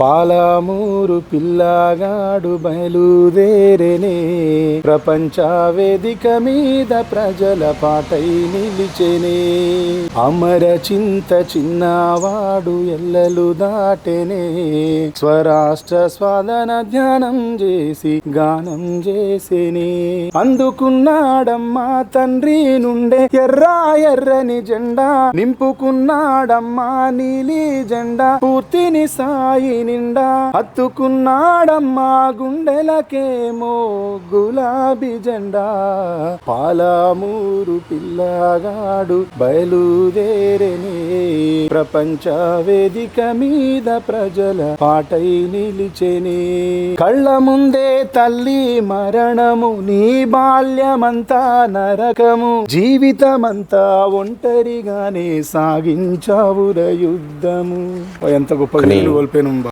పాలమూరు పిల్లగాడు బయలుదేరేనే, ప్రపంచ వేదిక మీద ప్రజల పాటై నిలిచెనే. అమర చింత చిన్నవాడు ఎల్లలు దాటెనే, స్వరాష్ట్ర స్వాదన ధ్యానం చేసి గానం చేసేనే. అందుకున్నాడమ్మా తండ్రి నుండే ఎర్రా ఎర్రని జెండా, నింపుకున్నాడమ్మా నీలి జెండా పూర్తిని సాయి నిండా. హత్తుకున్నాడమ్మా గుండెలకేమో గులాబీ జెండా. పాలమూరు పిల్లగాడు బయలుదేరేనే, ప్రపంచ వేదిక మీద ప్రజల పాటై నిలిచెనే. కళ్ళ ముందే తల్లి మరణము, నీ బాల్యమంతా నరకము, జీవితమంతా ఒంటరిగానే సాగించావుర యుద్ధము. ఎంత గొప్ప కోల్పోయాను.